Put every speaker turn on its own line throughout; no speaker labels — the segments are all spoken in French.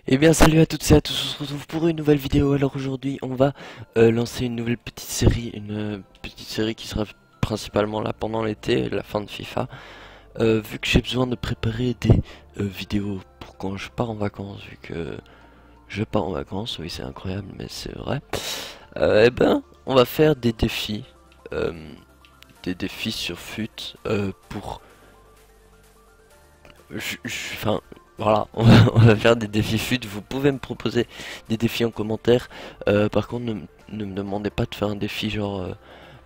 Eh bien salut à toutes et à tous, on se retrouve pour une nouvelle vidéo. Alors aujourd'hui on va lancer une nouvelle petite série, petite série qui sera principalement là pendant l'été, la fin de FIFA. Vu que j'ai besoin de préparer des vidéos pour quand je pars en vacances, vu que je pars en vacances, oui c'est incroyable mais c'est vrai. Eh ben on va faire euh, des défis sur FUT pour... Enfin, voilà, on va faire des défis FUT. Vous pouvez me proposer des défis en commentaire. Par contre, ne me demandez pas de faire un défi genre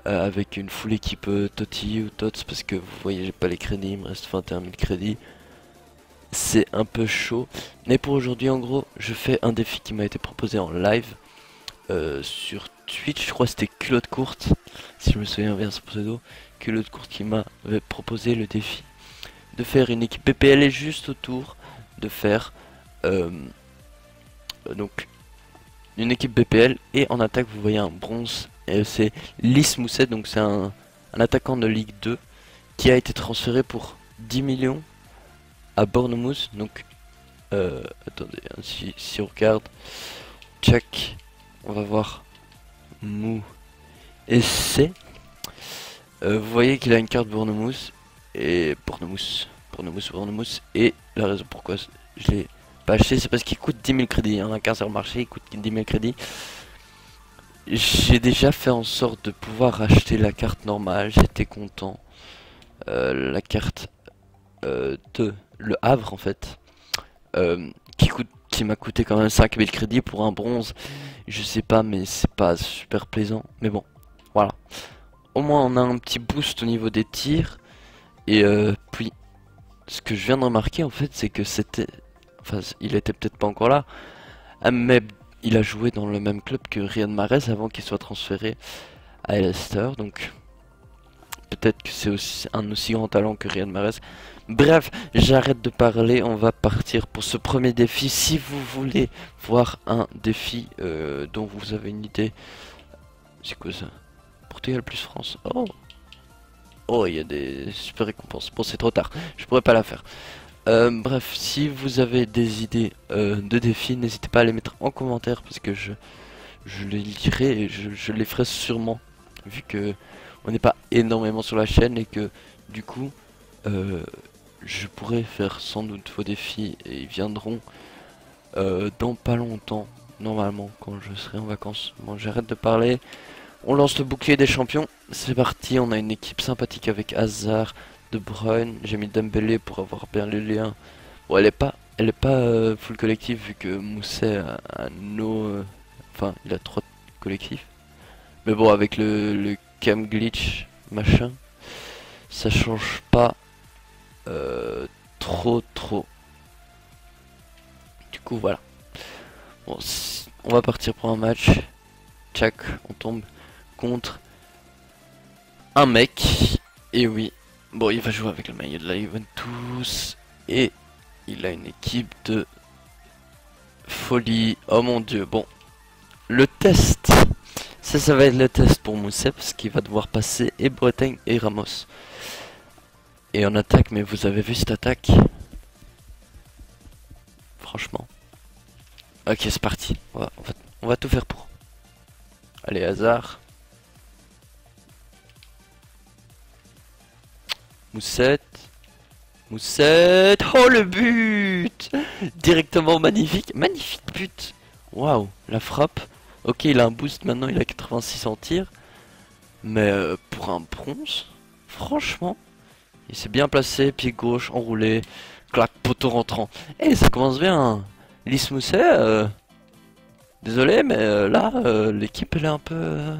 avec une full équipe Totti ou Tots parce que vous voyez, j'ai pas les crédits, il me reste 21 000 crédits. C'est un peu chaud. Mais pour aujourd'hui, en gros, je fais un défi qui m'a été proposé en live sur Twitch. Je crois que c'était Culotte Courte, si je me souviens bien ce pseudo. Culotte Courte qui m'a proposé le défi de faire une équipe PPL et juste autour de faire donc une équipe BPL. Et en attaque vous voyez un bronze et c'est Lys Mousset, donc c'est un attaquant de Ligue 2 qui a été transféré pour 10 millions à Bournemouth. Donc attendez, si on regarde, check, on va voir Mou et c'est vous voyez qu'il a une carte Bournemouth et Bournemouth. Et la raison pourquoi je l'ai pas acheté, c'est parce qu'il coûte 10 000 crédits. Il y en a qu'un sur le marché, il coûte 10 000 crédits. J'ai déjà fait en sorte de pouvoir acheter la carte normale, j'étais content. La carte de Le Havre en fait, qui m'a coûté quand même 5 000 crédits pour un bronze. Je sais pas, mais c'est pas super plaisant. Mais bon, voilà. Au moins on a un petit boost au niveau des tirs. Et puis ce que je viens de remarquer en fait, c'est que c'était... Enfin, il était peut-être pas encore là, mais il a joué dans le même club que Riyad Mahrez avant qu'il soit transféré à Leicester. Donc peut-être que c'est aussi un aussi grand talent que Riyad Mahrez. Bref, j'arrête de parler, on va partir pour ce premier défi. Si vous voulez voir un défi dont vous avez une idée... C'est quoi ça? Portugal plus France. Oh, oh, il y a des super récompenses. Bon, c'est trop tard, je pourrais pas la faire. Bref, si vous avez des idées de défis, n'hésitez pas à les mettre en commentaire parce que je les lirai et je les ferai sûrement. Vu que on n'est pas énormément sur la chaîne et que du coup, je pourrais faire sans doute vos défis et ils viendront dans pas longtemps, normalement, quand je serai en vacances. Bon, j'arrête de parler. On lance le bouclier des champions. C'est parti, on a une équipe sympathique avec Hazard, De Bruyne. J'ai mis Dembélé pour avoir bien les liens. Bon, elle est pas full collectif vu que Mousset a enfin, il a 3 collectifs. Mais bon, avec le cam glitch machin, ça change pas trop. Du coup, voilà. Bon, on va partir pour un match. Tchac, on tombe contre un mec. Et oui, bon, il va jouer avec le maillot de la Juventus. Et il a une équipe de folie. Oh mon dieu, bon. Le test. Ça va être le test pour Mousset parce qu'il va devoir passer et Bretagne et Ramos. Et en attaque, mais vous avez vu cette attaque? Franchement. Ok, c'est parti. On va tout faire pour. Allez, Hazard. Mousset. Oh le but! Directement magnifique. Magnifique but. Waouh, la frappe. Ok, il a un boost maintenant, il a 86 en tir. Mais pour un bronze, franchement, il s'est bien placé, pied gauche, enroulé, clac, poteau rentrant. Eh, ça commence bien, hein. Lys Mousset, désolé, mais là, l'équipe, elle est un peu...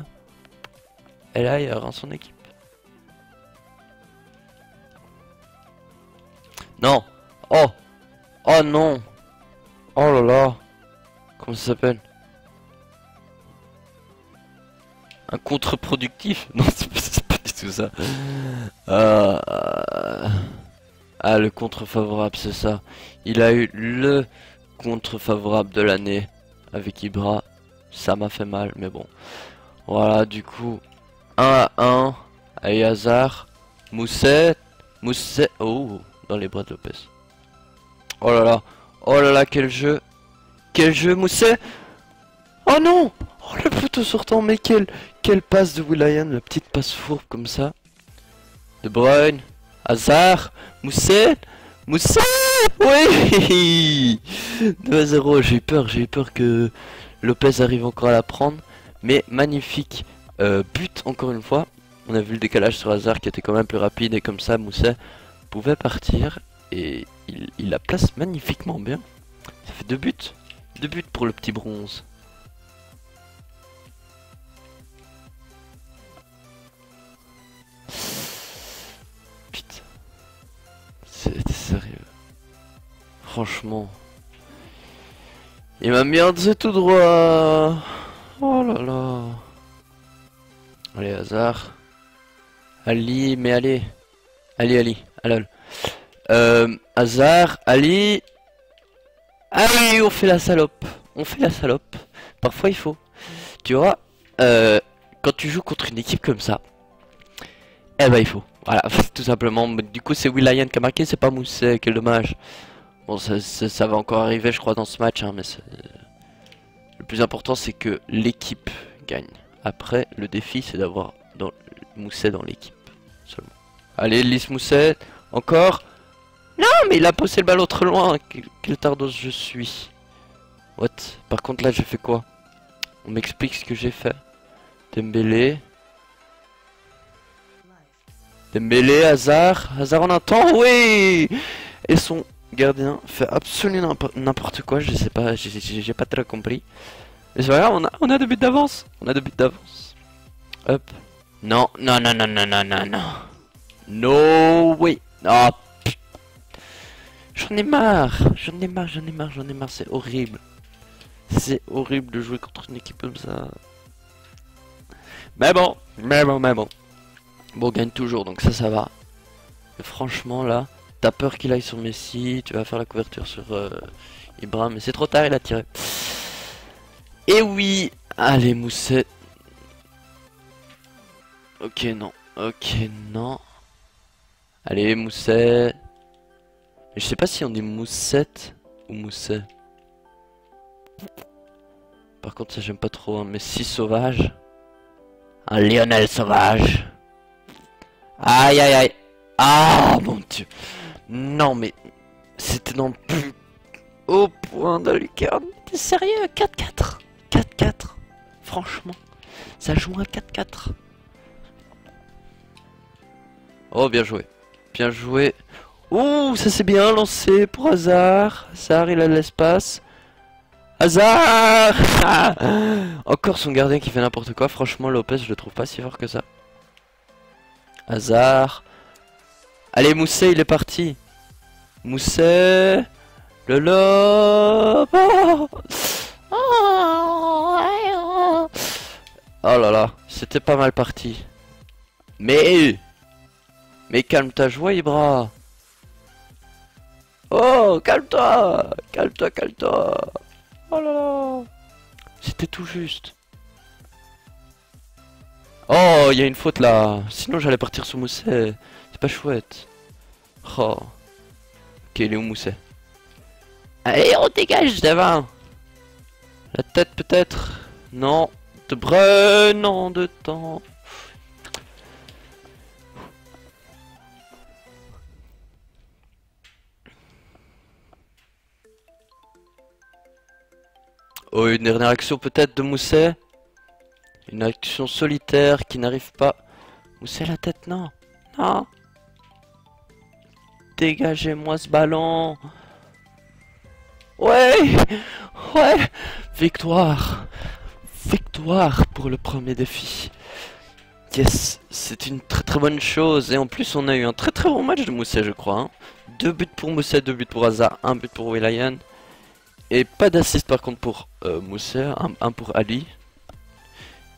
elle a ailleurs, hein, son équipe. Non. Oh. Oh non. Oh là là. Comment ça s'appelle? Un contre-productif? Non, c'est pas du tout ça. Ah, le contre-favorable, c'est ça. Il a eu le contre-favorable de l'année avec Ibra. Ça m'a fait mal, mais bon. Voilà, du coup, 1-1. Allez, Hazard. Mousset. Oh, dans les bras de Lopez. Oh là là. Oh là là, quel jeu. Quel jeu, Mousset. Oh non. Oh, le poteau sortant, mais quelle passe de Will.i.am, la petite passe fourbe comme ça. De Bruyne, Hazard, Mousset, Mousset. Oui. 2-0, j'ai eu peur que Lopez arrive encore à la prendre. Mais magnifique but encore une fois. On a vu le décalage sur Hazard qui était quand même plus rapide et comme ça Mousset pouvait partir. Et il la place magnifiquement bien. Ça fait 2 buts. 2 buts pour le petit bronze. Putain. C'était sérieux. Franchement. Il m'a mis un de tout droit. Oh là là. Allez, Hazard. Ali, mais allez. Ali. Allez. Hazard, Ali. Allez, on fait la salope. Parfois il faut. Tu vois, quand tu joues contre une équipe comme ça, eh ben il faut. Voilà, tout simplement. Du coup, c'est Will.i.am qui a marqué, c'est pas Mousset, quel dommage. Bon, ça va encore arriver, je crois, dans ce match, hein, mais le plus important, c'est que l'équipe gagne. Après, le défi, c'est d'avoir Mousset dans l'équipe seulement. Allez, Lys Mousset, encore. Non, mais il a poussé le ballon trop loin. Quel tardos je suis. What? Par contre, là, j'ai fait quoi? On m'explique ce que j'ai fait. Dembélé, Hazard en un temps, oui. Et son gardien fait absolument n'importe quoi, je sais pas, j'ai pas très compris. Mais c'est pas grave, on a 2 buts d'avance. Hop. Non. No way. Oh, j'en ai marre, c'est horrible. C'est horrible de jouer contre une équipe comme ça. Mais bon. Bon, on gagne toujours, donc ça va. Et franchement, là, t'as peur qu'il aille sur Messi, tu vas faire la couverture sur Ibra, mais c'est trop tard, il a tiré. Et oui, allez, Mousset. Ok, non. Allez, Mousset. Je sais pas si on dit Moussette ou Mousset. Par contre, ça j'aime pas trop, hein, mais si sauvage. Un Lionel sauvage. Aïe. Ah, mon dieu. Non, mais c'était non plus au point de lucarne. T'es sérieux? 4-4. Franchement, ça joue à 4-4. Oh, bien joué. Ouh, ça c'est bien lancé pour Hazard. Hazard, il a de l'espace. Hazard. Encore son gardien qui fait n'importe quoi. Franchement, Lopez, je le trouve pas si fort que ça. Hazard. Allez, Mousset, il est parti. Mousset. Le lob. Oh là là, c'était pas mal parti. Mais calme ta joie, Ibra. Oh, calme-toi. Oh là là. C'était tout juste. Oh, il y a une faute là. Sinon, j'allais partir sur Mousset. C'est pas chouette. Oh. Ok, il est où Mousset? Allez, on dégage devant. La tête peut-être. Non. De Bruyne en 2 temps. Oh, une dernière action peut-être de Mousset. Une action solitaire qui n'arrive pas. Mousset la tête, non. Dégagez-moi ce ballon. Ouais. Victoire pour le premier défi. Yes, c'est une très bonne chose. Et en plus, on a eu un très bon match de Mousset, je crois. 2 buts pour Mousset, 2 buts pour Hazard, 1 but pour Will.i.am. Et pas d'assist par contre pour Mousset, un pour Ali.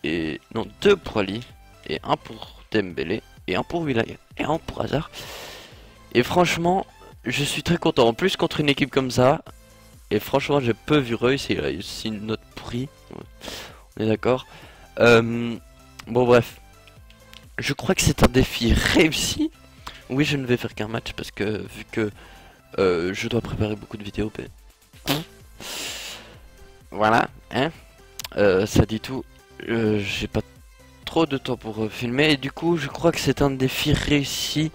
Et non, 2 pour Ali. Et 1 pour Dembélé. Et 1 pour Will.i.am. Et 1 pour Hazard. Et franchement, je suis très content. En plus, contre une équipe comme ça. Et franchement, j'ai peu vu Reus. Il a aussi une note pourrie. On est d'accord. Bon, bref. Je crois que c'est un défi réussi. Oui, je ne vais faire qu'un match parce que vu que je dois préparer beaucoup de vidéos. voilà, hein. Ça dit tout. J'ai pas trop de temps pour filmer et du coup je crois que c'est un défi réussi.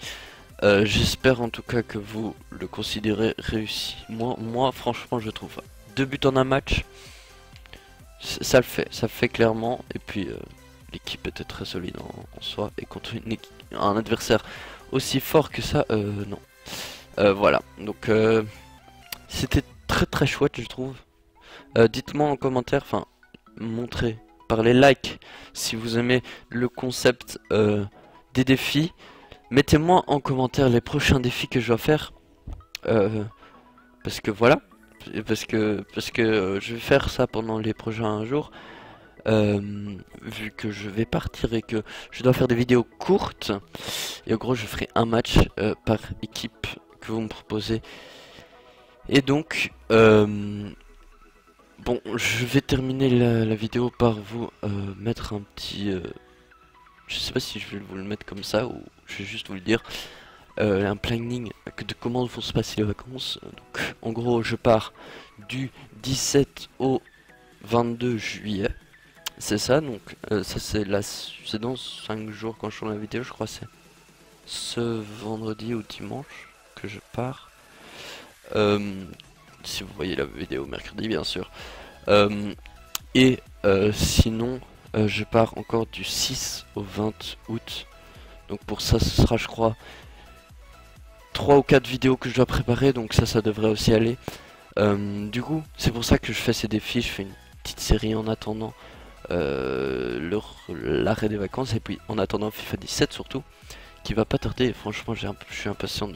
J'espère en tout cas que vous le considérez réussi. Moi franchement je trouve 2 buts en un match, ça le fait clairement. Et puis l'équipe était très solide en soi et contre un adversaire aussi fort que ça, non. Voilà, donc c'était très chouette je trouve. Dites-moi en commentaire, enfin montrez par les likes si vous aimez le concept des défis. Mettez-moi en commentaire les prochains défis que je dois faire. Parce que voilà. Parce que je vais faire ça pendant les prochains jours. Vu que je vais partir et que je dois faire des vidéos courtes. Et en gros je ferai un match par équipe que vous me proposez. Et donc bon, je vais terminer la vidéo par vous mettre un petit... je sais pas si je vais vous le mettre comme ça ou je vais juste vous le dire. Un planning de comment vont se passer les vacances. Donc, en gros, je pars du 17 au 22 juillet. C'est ça, donc ça c'est dans 5 jours quand je tourne la vidéo, je crois c'est ce vendredi ou dimanche que je pars. Si vous voyez la vidéo mercredi bien sûr. Et sinon je pars encore du 6 au 20 août. Donc pour ça ce sera je crois 3 ou 4 vidéos que je dois préparer, donc ça devrait aussi aller. Du coup c'est pour ça que je fais ces défis, je fais une petite série en attendant l'arrêt des vacances. Et puis en attendant FIFA 17 surtout, qui va pas tarder. Et franchement je suis impatient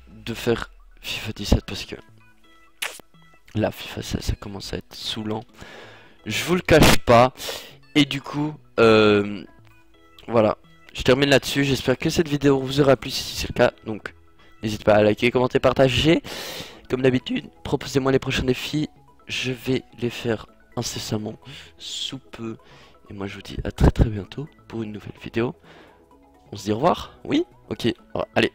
de faire FIFA 17 parce que là FIFA ça commence à être saoulant. Je vous le cache pas. Et du coup voilà, je termine là-dessus. J'espère que cette vidéo vous aura plu. Si c'est le cas, donc n'hésitez pas à liker, commenter, partager. Comme d'habitude, proposez-moi les prochains défis. Je vais les faire incessamment sous peu. Et moi je vous dis à très bientôt pour une nouvelle vidéo. On se dit au revoir? Oui? Ok. Allez,